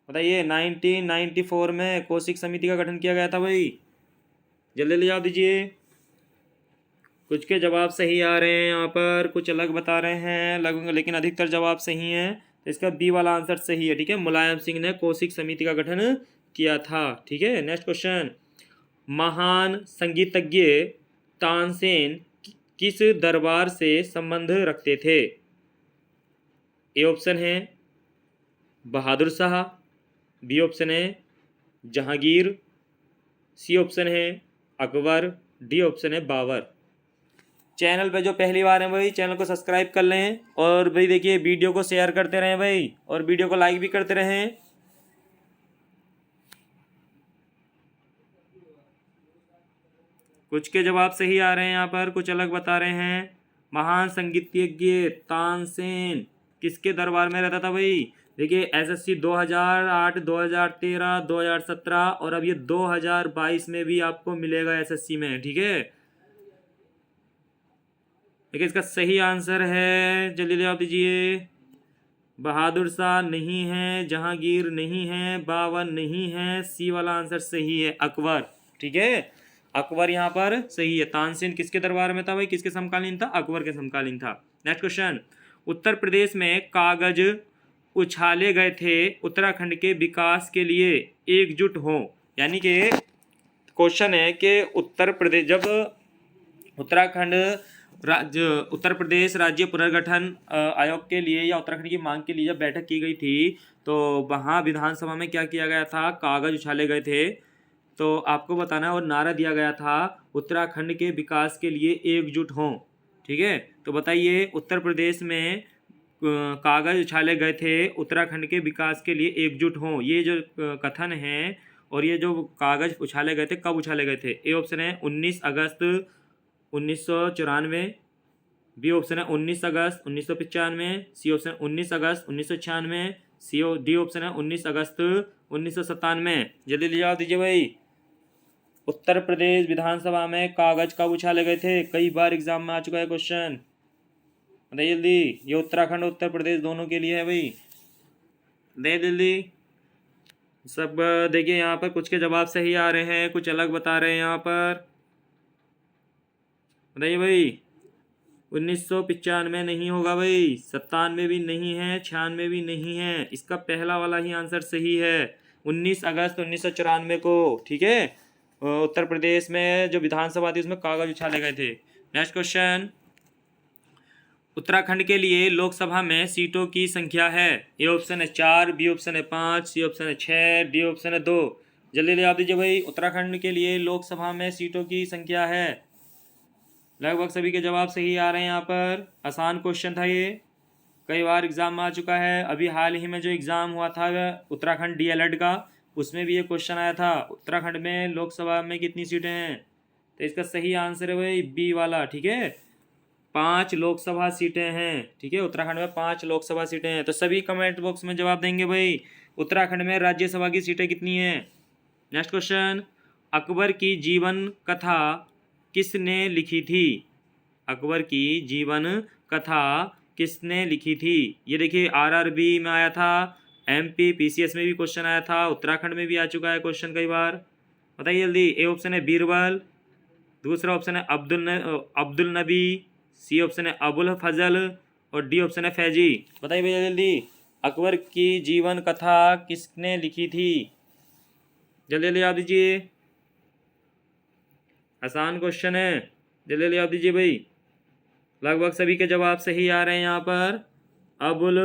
बताइए। 1994 में कौशिक समिति का गठन किया गया था भाई। जल्दी जवाब दीजिए। कुछ के जवाब सही आ रहे हैं यहाँ पर, कुछ अलग बता रहे हैं लगभग, लेकिन अधिकतर जवाब सही हैं। तो इसका बी वाला आंसर सही है, ठीक है। मुलायम सिंह ने कौशिक समिति का गठन किया था, ठीक है। नेक्स्ट क्वेश्चन, महान संगीतज्ञ तानसेन किस दरबार से संबंध रखते थे। ए ऑप्शन है बहादुर शाह, बी ऑप्शन है जहांगीर, सी ऑप्शन है अकबर, डी ऑप्शन है बाबर। चैनल पे जो पहली बार है भाई चैनल को सब्सक्राइब कर लें, और भाई देखिए वीडियो को शेयर करते रहें भाई, और वीडियो को लाइक भी करते रहें। कुछ के जवाब सही आ रहे हैं यहाँ पर, कुछ अलग बता रहे हैं। महान संगीतज्ञ तानसेन किसके दरबार में रहता था भाई। देखिए एसएससी 2008, 2013, 2017 और अब ये 2022 में भी आपको मिलेगा एसएससी में, ठीक है। देखिए इसका सही आंसर है, जल्दी जवाब दीजिए। बहादुर शाह नहीं है, जहांगीर नहीं है, बाबर नहीं है, सी वाला आंसर सही है अकबर, ठीक है। अकबर यहाँ पर सही है। तानसेन किसके दरबार में था भाई, किसके समकालीन था, अकबर के समकालीन था। नेक्स्ट क्वेश्चन, उत्तर प्रदेश में कागज उछाले गए थे उत्तराखंड के विकास के लिए एकजुट हो, यानी कि क्वेश्चन है कि उत्तर प्रदेश जब उत्तराखंड राज्य उत्तर प्रदेश राज्य पुनर्गठन आयोग के लिए या उत्तराखंड की मांग के लिए जब बैठक की गई थी, तो वहाँ विधानसभा में क्या किया गया था, कागज उछाले गए थे। तो आपको बताना है, और नारा दिया गया था उत्तराखंड के विकास के लिए एकजुट हों, ठीक है। तो बताइए उत्तर प्रदेश में कागज उछाले गए थे उत्तराखंड के विकास के लिए एकजुट हों, ये जो कथन है और ये जो कागज उछाले गए थे कब उछाले गए थे। ए ऑप्शन है 19 अगस्त 1994, बी ऑप्शन है 19 अगस्त 1995, सी ऑप्शन 19 अगस्त 1996, डी ऑप्शन है 19 अगस्त 1997। जल्दी जवाब दीजिए भाई। उत्तर प्रदेश विधानसभा में कागज कब उछाले गए थे, कई बार एग्जाम में आ चुका है क्वेश्चन, बताइए जल्दी। ये उत्तराखंड उत्तर प्रदेश दोनों के लिए है भाई, बताइए जल्दी सब। देखिए यहाँ पर कुछ के जवाब सही आ रहे हैं, कुछ अलग बता रहे हैं यहाँ पर, बताइए भाई। 1995 नहीं होगा भाई, 97 भी नहीं है, 96 भी नहीं है, इसका पहला वाला ही आंसर सही है, 19 अगस्त 1994 को, ठीक है। उत्तर प्रदेश में जो विधानसभा थी उसमें कागज उछाले गए थे। नेक्स्ट क्वेश्चन, उत्तराखंड के लिए लोकसभा में सीटों की संख्या है। ए ऑप्शन है 4, बी ऑप्शन है 5, सी ऑप्शन है 6, डी ऑप्शन है 2। जल्दी जवाब दीजिए भाई। उत्तराखंड के लिए लोकसभा में सीटों की संख्या है, लगभग सभी के जवाब सही आ रहे हैं यहाँ पर। आसान क्वेश्चन था ये, कई बार एग्जाम में आ चुका है। अभी हाल ही में जो एग्ज़ाम हुआ था उत्तराखंड डीएलएड का, उसमें भी ये क्वेश्चन आया था, उत्तराखंड में लोकसभा में कितनी सीटें हैं। तो इसका सही आंसर है भाई बी वाला, ठीक है। 5 लोकसभा सीटें हैं, ठीक है। उत्तराखंड में 5 लोकसभा सीटें हैं। तो सभी कमेंट बॉक्स में जवाब देंगे भाई, उत्तराखंड में राज्यसभा की सीटें कितनी हैं। नेक्स्ट क्वेश्चन, अकबर की जीवन कथा किसने लिखी थी। अकबर की जीवन कथा किसने लिखी थी। ये देखिए आरआरबी में आया था, एमपी पीसीएस में भी क्वेश्चन आया था, उत्तराखंड में भी आ चुका है क्वेश्चन कई बार, बताइए जल्दी। ए ऑप्शन है बीरबल, दूसरा ऑप्शन है अब्दुल नबी, सी ऑप्शन है अबुल फजल, और डी ऑप्शन है फैजी। बताइए भैया जल्दी, अकबर की जीवन कथा किसने लिखी थी, जल्दी जल्दी याद दीजिए, आसान क्वेश्चन है, जल्दी जल्दी याद दीजिए भाई। लगभग सभी के जवाब सही आ रहे हैं यहाँ पर। अबुल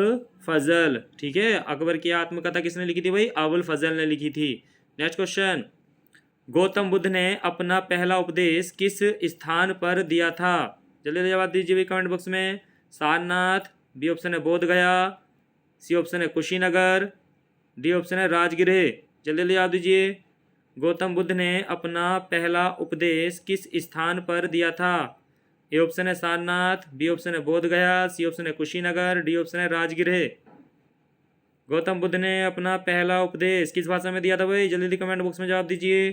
फजल, ठीक है। अकबर की आत्मकथा किसने लिखी थी भाई? अबुल फजल ने लिखी थी। नेक्स्ट क्वेश्चन, गौतम बुद्ध ने अपना पहला उपदेश किस स्थान पर दिया था? जल्दी जवाब दीजिए भाई कमेंट बॉक्स में। सारनाथ, बी ऑप्शन है बोध गया, सी ऑप्शन है कुशीनगर, डी ऑप्शन है राजगृह। जल्दी जवाब दीजिए। गौतम बुद्ध ने अपना पहला उपदेश किस स्थान पर दिया था? ए ऑप्शन है सारनाथ, बी ऑप्शन है बोध गया, सी ऑप्शन है कुशीनगर, डी ऑप्शन है राजगृह। गौतम बुद्ध ने अपना पहला उपदेश किस भाषा में दिया था भाई? जल्दी कमेंट बॉक्स में जवाब दीजिए।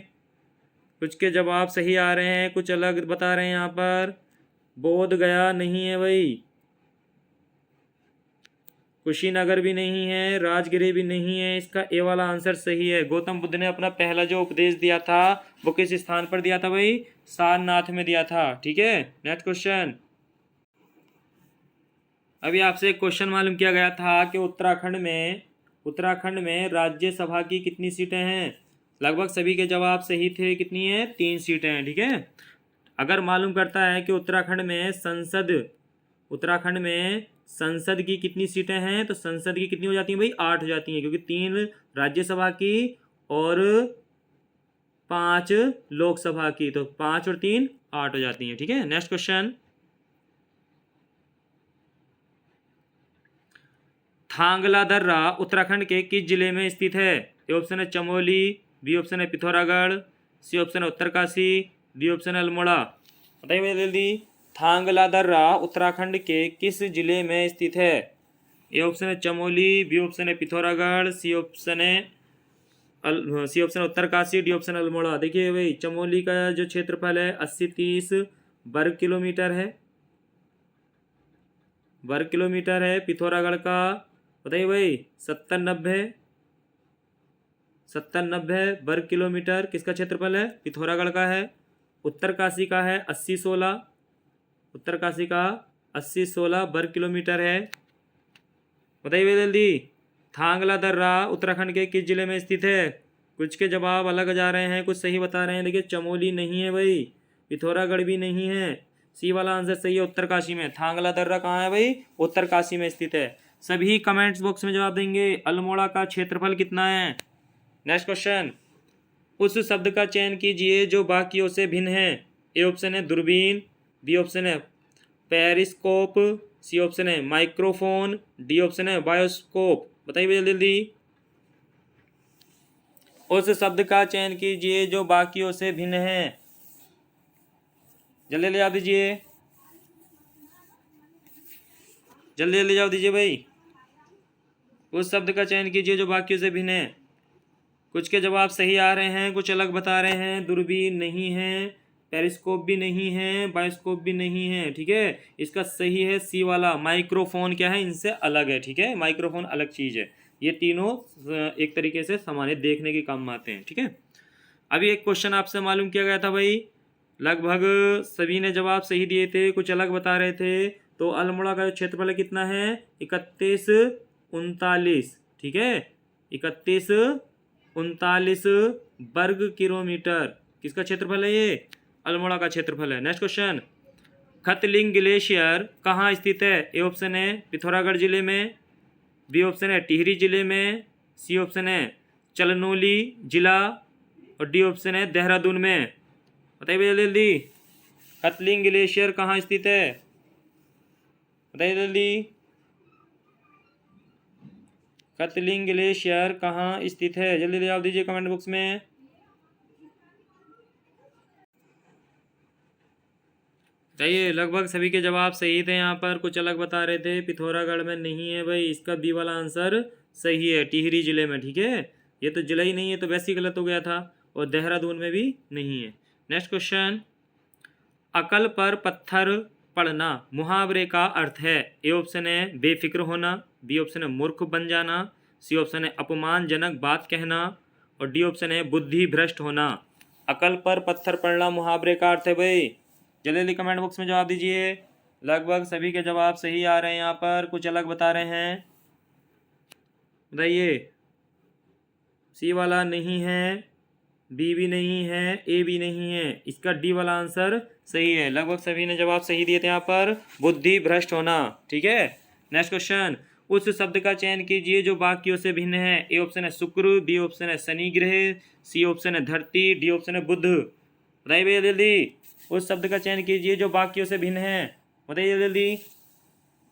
कुछ के जवाब सही आ रहे हैं, कुछ अलग बता रहे हैं यहाँ पर। बोध गया नहीं है भाई, कुशीनगर भी नहीं है, राजगिरी भी नहीं है। इसका ए वाला आंसर सही है। गौतम बुद्ध ने अपना पहला जो उपदेश दिया था वो किस स्थान पर दिया था भाई? सारनाथ में दिया था, ठीक है। नेक्स्ट क्वेश्चन, अभी आपसे एक क्वेश्चन मालूम किया गया था कि उत्तराखंड में राज्यसभा की कितनी सीटें हैं? लगभग सभी के जवाब सही थे। कितनी है? 3 सीटें हैं, ठीक है। अगर मालूम करता है कि उत्तराखंड में संसद की कितनी सीटें हैं, तो संसद की कितनी हो जाती हैं भाई? 8 हो जाती हैं, क्योंकि 3 राज्यसभा की और 5 लोकसभा की, तो 5 और 3 8 हो जाती हैं, ठीक है। नेक्स्ट क्वेश्चन, थांगला दर्रा उत्तराखंड के किस जिले में स्थित है? ए ऑप्शन है चमोली, बी ऑप्शन है पिथौरागढ़, सी ऑप्शन है उत्तरकाशी, डी ऑप्शन है अल्मोड़ा। बताइए जल्दी। थांगला दर्रा उत्तराखंड के किस जिले में स्थित है? ए ऑप्शन है चमोली, बी ऑप्शन है पिथौरागढ़, सी ऑप्शन है उत्तरकाशी, डी ऑप्शन अल्मोड़ा। देखिए भाई, चमोली का जो क्षेत्रफल है 80-30 वर्ग किलोमीटर है। पिथौरागढ़ का बताइए भाई 70-90 वर्ग किलोमीटर किसका क्षेत्रफल है? पिथौरागढ़ का है। उत्तरकाशी का है 80-16 वर्ग किलोमीटर है। बताइए जल्दी। थांगला दर्रा उत्तराखंड के किस जिले में स्थित है? कुछ के जवाब अलग जा रहे हैं, कुछ सही बता रहे हैं। देखिए, चमोली नहीं है भाई, पिथौरागढ़ भी नहीं है। सी वाला आंसर सही है, उत्तरकाशी में। थांगला दर्रा कहाँ है भाई? उत्तरकाशी में स्थित है। सभी कमेंट्स बॉक्स में जवाब देंगे। अल्मोड़ा का क्षेत्रफल कितना है? नेक्स्ट क्वेश्चन, उस शब्द का चयन कीजिए जो बाकियों से भिन्न है। ए ऑप्शन है दूरबीन, बी ऑप्शन है पेरिस्कोप, सी ऑप्शन है माइक्रोफोन, डी ऑप्शन है बायोस्कोप। बताइए जल्दी। उस शब्द का चयन कीजिए जो बाकियों से भिन्न है। जल्दी जवाब दीजिए, जल्दी जवाब दीजिए भाई। उस शब्द का चयन कीजिए जो बाकियों से भिन्न है। कुछ के जवाब सही आ रहे हैं, कुछ अलग बता रहे हैं। दूरबीन नहीं है, पेरिस्कोप भी नहीं है, बायोस्कोप भी नहीं है, ठीक है। इसका सही है सी वाला, माइक्रोफोन। क्या है? इनसे अलग है, ठीक है। माइक्रोफोन अलग चीज़ है। ये तीनों एक तरीके से सामान्य देखने के काम आते हैं, ठीक है। अभी एक क्वेश्चन आपसे मालूम किया गया था भाई, लगभग सभी ने जवाब सही दिए थे, कुछ अलग बता रहे थे। तो अल्मोड़ा का क्षेत्रफल कितना है? 3139, ठीक है। 3139 वर्ग किलोमीटर किसका क्षेत्रफल है? ये अल्मोड़ा का क्षेत्रफल है। नेक्स्ट क्वेश्चन, खतलिंग ग्लेशियर कहाँ स्थित है? ए ऑप्शन है पिथौरागढ़ जिले में, बी ऑप्शन है टिहरी जिले में, सी ऑप्शन है चलनोली जिला, और डी ऑप्शन है देहरादून में। बताइए जल्दी। खतलिंग ग्लेशियर कहाँ स्थित है? बताइए जल्दी। खतलिंग ग्लेशियर कहाँ स्थित है? जल्दी जवाब दीजिए कमेंट बॉक्स में। बताइए, लगभग सभी के जवाब सही थे। यहाँ पर कुछ अलग बता रहे थे। पिथौरागढ़ में नहीं है भाई, इसका बी वाला आंसर सही है, टिहरी जिले में, ठीक है। ये तो जिला ही नहीं है, तो वैसे ही गलत हो गया था। और देहरादून में भी नहीं है। नेक्स्ट क्वेश्चन, अकल पर पत्थर पड़ना मुहावरे का अर्थ है। ए ऑप्शन है बेफिक्र होना, बी ऑप्शन है मूर्ख बन जाना, सी ऑप्शन है अपमानजनक बात कहना, और डी ऑप्शन है बुद्धि भ्रष्ट होना। अकल पर पत्थर पड़ना मुहावरे का अर्थ है भाई। जल्दी कमेंट बॉक्स में जवाब दीजिए। लगभग सभी के जवाब सही आ रहे हैं, यहाँ पर कुछ अलग बता रहे हैं। बताइए। सी वाला नहीं है, बी भी नहीं है, ए भी नहीं है। इसका डी वाला आंसर सही है। लगभग सभी ने जवाब सही दिए थे यहाँ पर, बुद्धि भ्रष्ट होना, ठीक है। नेक्स्ट क्वेश्चन, उस शब्द का चयन कीजिए जो बाकियों से भिन्न है। ए ऑप्शन है शुक्र, बी ऑप्शन है शनि ग्रह, सी ऑप्शन है धरती, डी ऑप्शन है बुध। बताइए भैया जल्दी, उस शब्द का चयन कीजिए जो बाकियों से भिन्न है। बताइए जल्दी,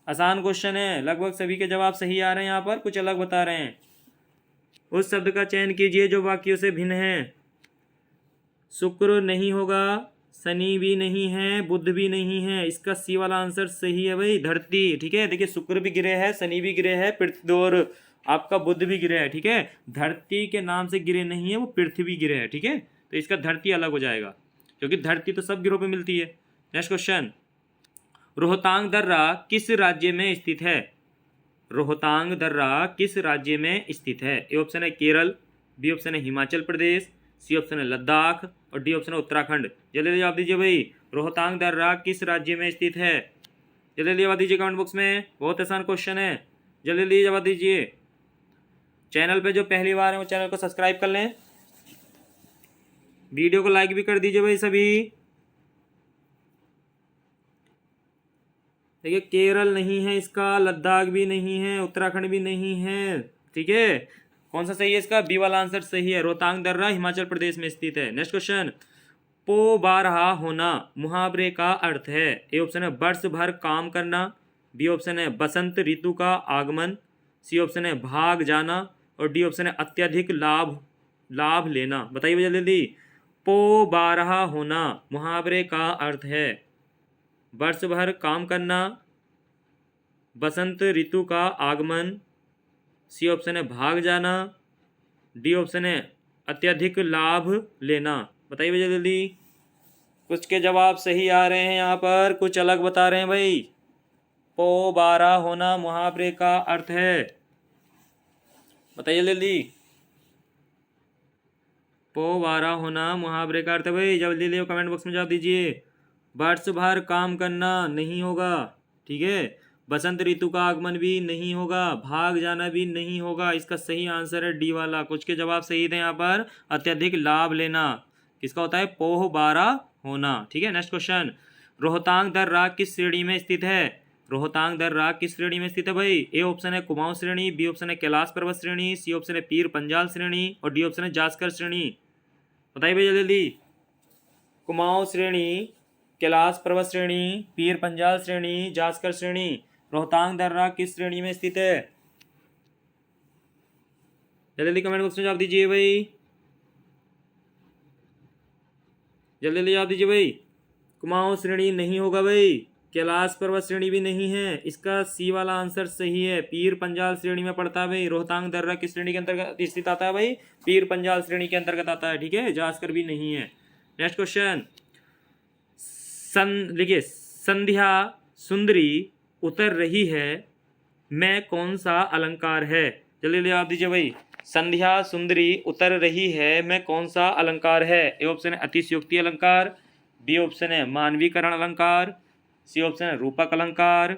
आसान क्वेश्चन है, लगभग सभी के जवाब सही आ रहे हैं, यहाँ पर कुछ अलग बता रहे हैं। उस शब्द का चयन कीजिए जो बाकियों से भिन्न है। शुक्र नहीं होगा, शनि भी नहीं है, बुध भी नहीं है, इसका सी वाला आंसर सही है भाई, धरती। ठीक है, देखिए शुक्र भी ग्रह है, शनि भी ग्रह है, पृथ्वी और आपका बुध भी ग्रह है। ठीक है, धरती के नाम से ग्रह नहीं है, वो पृथ्वी ग्रह है। ठीक है, तो इसका धरती अलग हो जाएगा, क्योंकि धरती तो सब ग्रहों पे मिलती है। नेक्स्ट क्वेश्चन, रोहतांग दर्रा किस राज्य में स्थित है? रोहतांग दर्रा किस राज्य में स्थित है? ए ऑप्शन है केरल, बी ऑप्शन है हिमाचल प्रदेश, सी ऑप्शन है लद्दाख और डी ऑप्शन है उत्तराखंड। जल्दी जवाब दीजिए भाई, रोहतांग दर्रा किस राज्य में स्थित है? जल्दी जवाब दीजिए कमेंट बॉक्स में, बहुत आसान क्वेश्चन है, जल्दी जवाब दीजिए। चैनल पे जो पहली बार है वो चैनल को सब्सक्राइब कर लें, वीडियो को लाइक भी कर दीजिए भाई सभी। देखिए केरल नहीं है इसका, लद्दाख भी नहीं है, उत्तराखंड भी नहीं है। ठीक है, कौन सा सही है इसका? बी वाला आंसर सही है, रोहतांग दर्रा हिमाचल प्रदेश में स्थित है। नेक्स्ट क्वेश्चन, पो बारहा होना मुहावरे का अर्थ है? ए ऑप्शन है वर्ष भर काम करना, बी ऑप्शन है बसंत ऋतु का आगमन, सी ऑप्शन है भाग जाना और डी ऑप्शन है अत्यधिक लाभ लेना। बताइए भैया जल्दी, पो बारहा होना मुहावरे का अर्थ है वर्ष भर काम करना, बसंत ऋतु का आगमन, सी ऑप्शन है भाग जाना, डी ऑप्शन है अत्यधिक लाभ लेना। बताइए भैया जल्दी, कुछ के जवाब सही आ रहे हैं यहाँ पर, कुछ अलग बता रहे हैं भाई। पो बारहा होना मुहावरे का अर्थ है, बताइए जल्दी, पो बारहा होना मुहावरे का अर्थ है भाई, जल्दी जल्दी कमेंट बॉक्स में जवाब दीजिए। वर्ष भर काम करना नहीं होगा, ठीक है, बसंत ऋतु का आगमन भी नहीं होगा, भाग जाना भी नहीं होगा, इसका सही आंसर है डी वाला। कुछ के जवाब सही थे यहाँ पर, अत्यधिक लाभ लेना किसका होता है? पोह बारहा होना। ठीक है, नेक्स्ट क्वेश्चन, रोहतांग दर्रा किस श्रेणी में स्थित है? रोहतांग दर्रा किस श्रेणी में स्थित है भाई? ए ऑप्शन है कुमाऊं श्रेणी, बी ऑप्शन है कैलाश पर्वत श्रेणी, सी ऑप्शन है पीर पंजाल श्रेणी और डी ऑप्शन है जास्कर श्रेणी। बताइए भैया जल्दी, कुमाऊं श्रेणी, कैलाश पर्वत श्रेणी, पीर पंजाल श्रेणी, जास्कर श्रेणी, रोहतांग दर्रा किस श्रेणी में स्थित है? जल्दी कमेंट बॉक्स में जवाब दीजिए भाई, जल्दी जवाब दीजिए भाई। कुमाऊं श्रेणी नहीं होगा भाई, कैलाश पर्वत श्रेणी भी नहीं है, इसका सी वाला आंसर सही है, पीर पंजाल श्रेणी में पड़ता है भाई। रोहतांग दर्रा किस श्रेणी के अंतर्गत स्थित आता है भाई? पीर पंजाल श्रेणी के अंतर्गत आता है। ठीक है, जास्कर भी नहीं है। नेक्स्ट क्वेश्चन, लिखिए, संध्या सुंदरी उतर रही है मैं कौन सा अलंकार है? जल्दी जवाब दीजिए भाई, संध्या सुंदरी उतर रही है मैं कौन सा अलंकार है? ए ऑप्शन है अतिशयोक्ति अलंकार, बी ऑप्शन है मानवीकरण अलंकार, सी ऑप्शन है रूपक अलंकार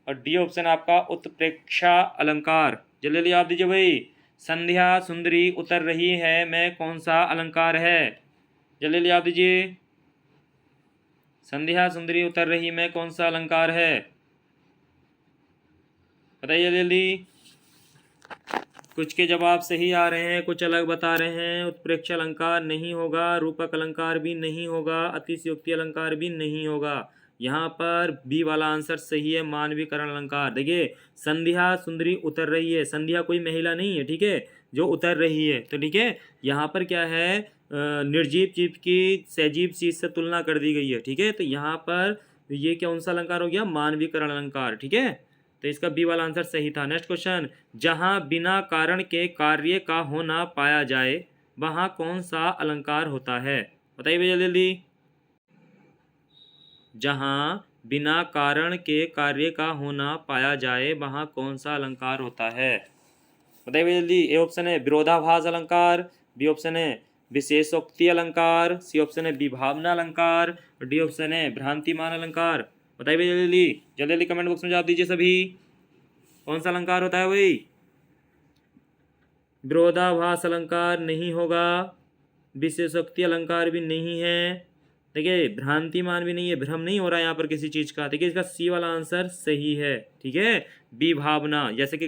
और डी ऑप्शन आपका उत्प्रेक्षा अलंकार। जल्दी जवाब दीजिए भाई, संध्या सुंदरी उतर रही है मैं कौन सा अलंकार है? जल्दी जवाब दीजिए, संध्या सुंदरी उतर रही में कौन सा अलंकार है? बताइए जल्दी। कुछ के जवाब सही आ रहे हैं, कुछ अलग बता रहे हैं। उत्प्रेक्ष अलंकार नहीं होगा, रूपक अलंकार भी नहीं होगा, अतिशयोक्ति अलंकार भी नहीं होगा। यहाँ पर बी वाला आंसर सही है, मानवीकरण अलंकार। देखिए, संध्या सुंदरी उतर रही है, संध्या कोई महिला नहीं है, ठीक है, जो उतर रही है। तो ठीक है, यहाँ पर क्या है, निर्जीव चीज की सजीव चीज से तुलना कर दी गई है। ठीक है, तो यहाँ पर ये कौन सा अलंकार हो गया? मानवीकरण अलंकार। ठीक है, तो इसका बी वाला आंसर सही था। नेक्स्ट क्वेश्चन, जहाँ बिना कारण के कार्य का होना पाया जाए वहाँ कौन सा अलंकार होता है? बताइए भैया जल्दी। जहाँ बिना कारण के कार्य का होना पाया जाए वहाँ कौन सा अलंकार होता है? बताइए भैया जल्दी। ए ऑप्शन है विरोधाभास अलंकार, बी ऑप्शन है विशेषोक्ति अलंकार, सी ऑप्शन है विभावना अलंकार, डी ऑप्शन है भ्रांतिमान अलंकार। बताइए भैया जल्दी जल्दी कमेंट बॉक्स में जवाब दीजिए सभी, कौन सा अलंकार होता है भाई? विरोधाभास अलंकार नहीं होगा, विशेषोक्ति अलंकार भी नहीं है, देखिए भ्रांतिमान भी नहीं है, भ्रम नहीं हो रहा है यहाँ पर किसी चीज़ का। देखिए, इसका सी वाला आंसर सही है। ठीक है, विभावना। जैसे कि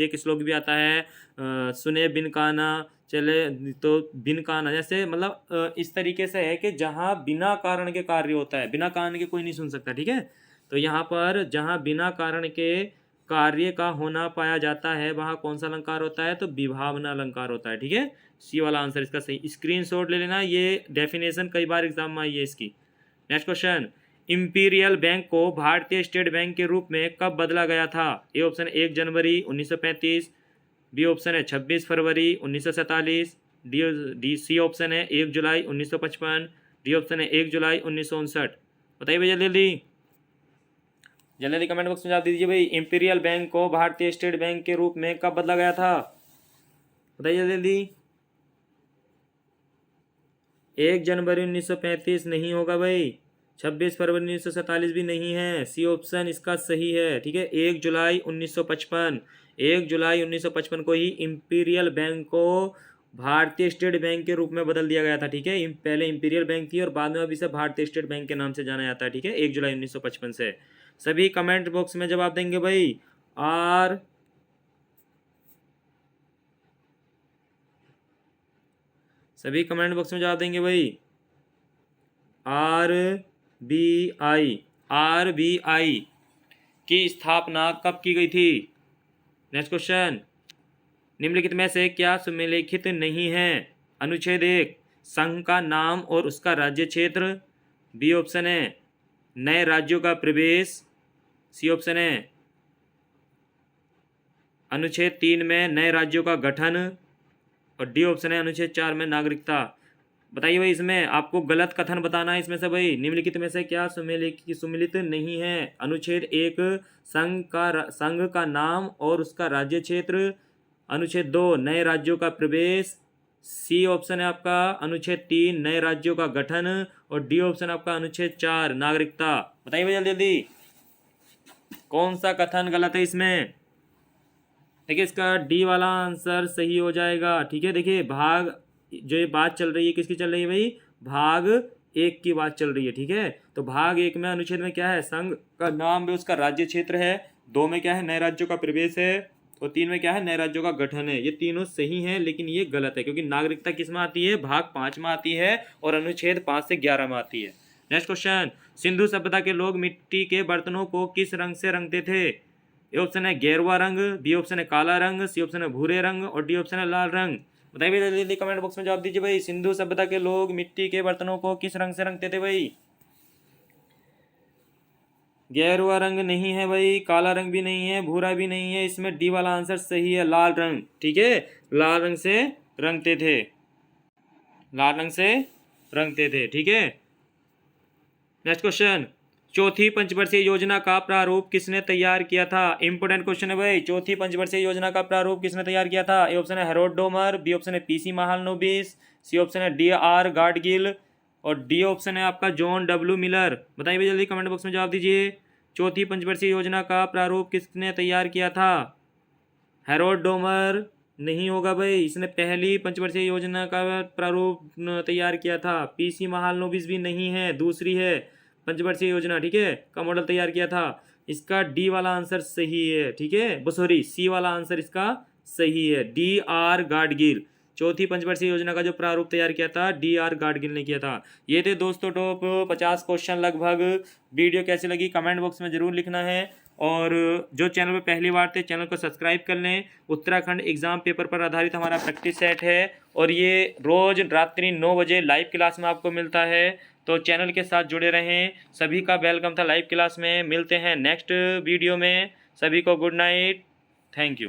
एक श्लोक भी आता है, सुने बिन काना चले तो बिन काना, जैसे मतलब इस तरीके से है कि जहाँ बिना कारण के कार्य होता है, बिना कारण के कोई नहीं सुन सकता, ठीक है। तो यहाँ पर जहाँ बिना कारण के कार्य का होना पाया जाता है वहाँ कौन सा अलंकार होता है, तो विभावना अलंकार होता है, ठीक है। सी वाला आंसर इसका सही। स्क्रीनशॉट ले लेना, ये डेफिनेशन कई बार एग्जाम में आई है इसकी। नेक्स्ट क्वेश्चन, इंपीरियल बैंक को भारतीय स्टेट बैंक के रूप में कब बदला गया था? ए ऑप्शन 1 जनवरी 1935, बी ऑप्शन है 26 फरवरी 1947, सी ऑप्शन है 1 जुलाई 1955, डी ऑप्शन है 1 जुलाई 1959। बताइए भैया जल्दी जल्दी कमेंट बॉक्स में जवाब दीजिए भाई। इंपीरियल बैंक को भारतीय स्टेट बैंक के रूप में कब बदला गया था? बताइए जल्दी। 1 जनवरी 1935 नहीं होगा भाई, 26 फरवरी 1947 भी नहीं है, सी ऑप्शन इसका सही है, ठीक है। 1 जुलाई 1955, 1 जुलाई 1955 को ही इंपीरियल बैंक को भारतीय स्टेट बैंक के रूप में बदल दिया गया था, ठीक है। पहले इंपीरियल बैंक थी और बाद में अब इसे भारतीय स्टेट बैंक के नाम से जाना जाता है, ठीक है, 1 जुलाई 1955 से। सभी कमेंट बॉक्स में जवाब देंगे भाई। आर सभी कमेंट बॉक्स में जवाब देंगे भाई। आरबीआई की स्थापना कब की गई थी? नेक्स्ट क्वेश्चन, निम्नलिखित में से क्या सुमेलिखित नहीं है? अनुच्छेद 1 संघ का नाम और उसका राज्य क्षेत्र, बी ऑप्शन है नए राज्यों का प्रवेश, सी ऑप्शन है अनुच्छेद 3 में नए राज्यों का गठन, और डी ऑप्शन है अनुच्छेद 4 में नागरिकता। बताइए भाई, इसमें आपको गलत कथन बताना है इसमें से भाई। निम्नलिखित में से क्या सुमेलित नहीं है? अनुच्छेद 1 संघ का नाम और उसका राज्य क्षेत्र, अनुच्छेद 2 नए राज्यों का प्रवेश, सी ऑप्शन है आपका अनुच्छेद 3 नए राज्यों का गठन, और डी ऑप्शन आपका अनुच्छेद 4 नागरिकता। बताइए भाई जल्दी जल्दी कौन सा कथन गलत है इसमें? देखिए इसका डी वाला आंसर सही हो जाएगा, ठीक है। देखिए भाग, जो ये बात चल रही है किसकी चल रही है भाई? भाग 1 की बात चल रही है, ठीक है। तो भाग 1 में अनुच्छेद में क्या है? संघ का नाम भी उसका राज्य क्षेत्र है, 2 में क्या है? नए राज्यों का प्रवेश है, और 3 में क्या है? नए राज्यों का गठन है। ये तीनों सही हैं, लेकिन ये गलत है क्योंकि नागरिकता किस में आती है? भाग 5 में आती है, और अनुच्छेद 5 से 11 में आती है। नेक्स्ट क्वेश्चन, सिंधु सभ्यता के लोग मिट्टी के बर्तनों को किस रंग से रंगते थे? ए ऑप्शन है गेरुआ रंग, बी ऑप्शन है काला रंग, सी ऑप्शन है भूरे रंग, और डी ऑप्शन है लाल रंग। बताइए भैया जल्दी कमेंट बॉक्स में जवाब दीजिए भाई। सिंधु सभ्यता के लोग मिट्टी के बर्तनों को किस रंग से रंगते थे भाई? गेरुआ रंग नहीं है भाई, काला रंग भी नहीं है, भूरा भी नहीं है, इसमें डी वाला आंसर सही है, लाल रंग, ठीक है। लाल रंग से रंगते थे, लाल रंग से रंगते थे, ठीक है। नेक्स्ट क्वेश्चन, चौथी पंचवर्षीय योजना का प्रारूप किसने तैयार किया था? इंपोर्टेंट क्वेश्चन है भाई। चौथी पंचवर्षीय योजना का प्रारूप किसने तैयार किया था? ए ऑप्शन है हेरोड डोमर, बी ऑप्शन है पीसी महालनोबिस, सी ऑप्शन है DR गाडगिल, और डी ऑप्शन है आपका जॉन W मिलर। बताइए भाई जल्दी कमेंट बॉक्स में जवाब दीजिए। चौथी पंचवर्षीय योजना का प्रारूप किसने तैयार किया था? हेरोड डोमर नहीं होगा भाई, इसने पहली पंचवर्षीय योजना का प्रारूप तैयार किया था। पीसी महालनोबिस भी नहीं है, दूसरी है पंचवर्षीय योजना, ठीक है, का मॉडल तैयार किया था। इसका डी वाला आंसर सही है, ठीक है, सॉरी सी वाला आंसर इसका सही है, DR गाडगिल। चौथी पंचवर्षीय योजना का जो प्रारूप तैयार किया था DR गाडगिल ने किया था। ये थे दोस्तों टॉप 50 क्वेश्चन लगभग। वीडियो कैसी लगी कमेंट बॉक्स में जरूर लिखना है, और जो चैनल पे पहली बार थे चैनल को सब्सक्राइब कर लें। उत्तराखंड एग्जाम पेपर पर आधारित हमारा प्रैक्टिस सेट है, और ये रोज़ रात्रि 9 बजे लाइव क्लास में आपको मिलता है, तो चैनल के साथ जुड़े रहें। सभी का वेलकम था लाइव क्लास में। मिलते हैं नेक्स्ट वीडियो में। सभी को गुड नाइट, थैंक यू।